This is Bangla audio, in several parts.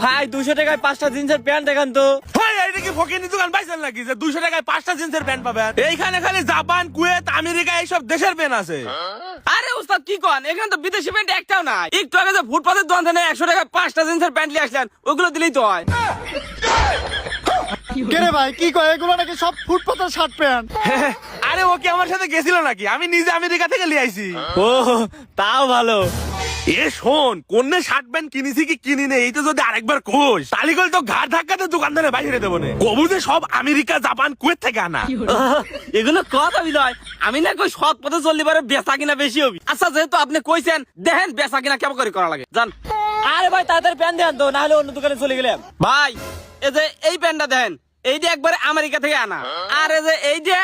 ভাই 200 টাকায় 5টা জিন্সের প্যান্ট দেখান তো। এইটা কি ফকিনি দোকান পাইছেন নাকি যে 200 টাকায় 5টা জিন্সের প্যান্ট পাবেন? এইখানে খালি জাপান, কুয়েত, আমেরিকা এইসব দেশের প্যান্ট আছে। আরে ওস্তাদ কি কোন, এখানে তো বিদেশি প্যান্ট একটাও নাই। একটু আগে যে ফুটপাতের দোকান থেকে 100 টাকায় 5টা জিন্সের প্যান্ট নিয়ে আসলেন, ওগুলো দিলেই তো হয়। কেরে ভাই কি কয় এগুলো নাকি সব ফুটপাতের শার্ট প্যান্ট? আরে ও কি আমার সাথে গেছিল নাকি? আমি নিজে আমেরিকা থেকে নিয়ে আইছি। ও তাও ভালো। এ শোন, কোন শার্ট প্যান্ট কিনিছি কি কিনি নেই এই তো যদি আরেকবার কোষ তাহলে কল তো ঘাট ধাক্কাতে দোকানদারে বাইরে দেবো না। কবু যে সব আমেরিকা, জাপান, কুয়েত থেকে আনা। এগুলো কথা বিলয়, আমি না কই সৎ পথে চললে পারে বেচা কিনা বেশি হবে। আচ্ছা যেহেতু আপনি কইছেন, দেখেন বেচা কিনা কেমন করে করা লাগে জান। আরে ভাই তাড়াতাড়ি প্যান্ট দেন তো, না হলে অন্য দোকানে চলে গেলাম। ভাই এই যে এই প্যান্টটা দেন, এইটা একবারে আমেরিকা থেকে আনা, আর এই যে এইটা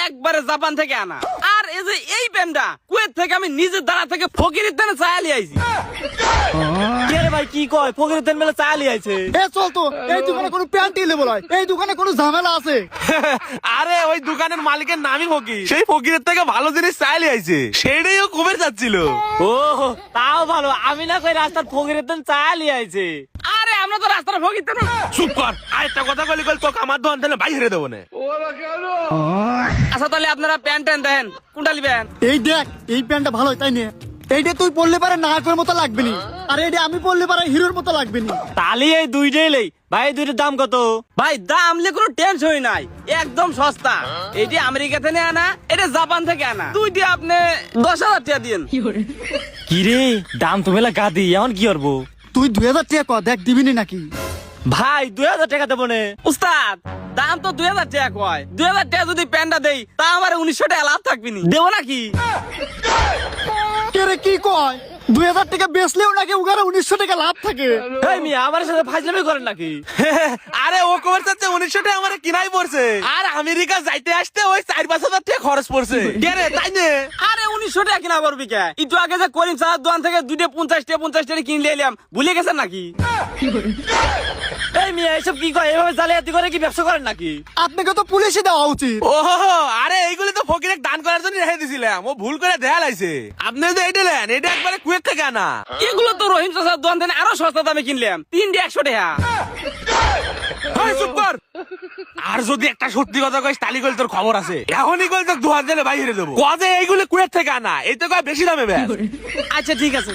একবারে জাপান থেকে আনা, আর এই যে এই প্যান্টটা কুয়েত থেকে আমি নিজের দ্বারা থেকে ফকিরের দানে চাইলি আইছি। কে রে ভাই কি কয়, ফকিরের দান মেলে চাইলি আইছে? এ চল তো, এই দোকানে কোনো প্যান্টই লেবো নয়, এই দোকানে কোনো ঝামেলা আছে? আরে ওই দোকানের মালিকের নামই ফকির, সেই ফকিরের থেকে ভালো জিনিস চাইলে আইছে, সেটাই ও কবে যাচ্ছিল। ও তাও ভালো, আমি না কই রাস্তার ফকিরের দান চাইলি আইছে। আরে আমরা তো রাস্তার ফকির তো না। চুপ কর, আরেকটা কথা বলি কল তোকে আমার দোকান থেকে বাইরে দেবো না। আচ্ছা তাহলে আপনারা প্যান্ট ট্যান্ট দেন, কোনটা নিবেন? এই দেখ, এই প্যান্টটা ভালো তাই নিয়ে। এইটা তুই পরলে পারে নায়কের মতো লাগবে নি, আর এইটা আমি পরলে পারে হিরোর মতো লাগবে নি। তাহলে এই দুইটাই লই। ভাই এই দুইটার দাম কত? ভাই দাম নিয়ে কোনো টেনশনই নাই, একদম সস্তা। এইটি আমেরিকা থেকে আনা, এটা জাপান থেকে আনা, দুইটি আপনি 10,000 টাকা দিন। কি রে দাম তো মেলা গাদি, এখন কি করবো? তুই 2000 টাকা কর, দেখ দিবিনি নাকি? ভাই 2000 টাকা দেবো নে। উস্তাদ দাম তো 2000 টাকা কয়, 2000 টাকা যদি প্যান্টটা দেই তা আমার 1900 টাকা লাভ থাকবি নি, দেবো নাকি? কেরে কি কয়, 2000 টাকা বেচলেও নাকি উগারে 1900 টাকা লাভ থাকে? এই মিয়া আমার সাথে ফাজলামি করেন নাকি? আরে ও কবে যাচ্ছে 1900 টাকা আমার কিনাই পড়ছে, আর আমেরিকা যাইতে আসতে ওই 4-5 হাজার টাকা খরচ পড়ছে। কে রে তাই নে? আরে 1900 টাকা কিনা পারবি কে? একটু আগে যে করিম সাহার দোকান থেকে দুইটা 50 টাকা কিনলে এলাম, ভুলে গেছেন নাকি? এই মিয়া এসব কি কয়, এভাবে জালিয়াতি করে কি ব্যবসা করেন নাকি? আপনাকে তো পুলিশে দেওয়া উচিত। ও আরে এইগুলি তো ফকিরে দান করার জন্য রেখে দিছিলাম, ও ভুল করে দেয়া লাইছে। আপনি তো এইটা নেন, এটা একবারে কুয়েত থেকে আনা। এগুলো তো রহিম চাচার দোকান থেকে আরো সস্তা দামে কিনলাম, 3টা 100 টাকা। এই চুপ কর। আর যদি একটা সত্যি কথা কইস তালি কইল তোর খবর আছে, এখনই কইল তোর 2000 জেলে বাইরে দেবো। কজে এইগুলি কুয়েত থেকে আনা, এই তো কয় বেশি দামে বেশ। আচ্ছা ঠিক আছে।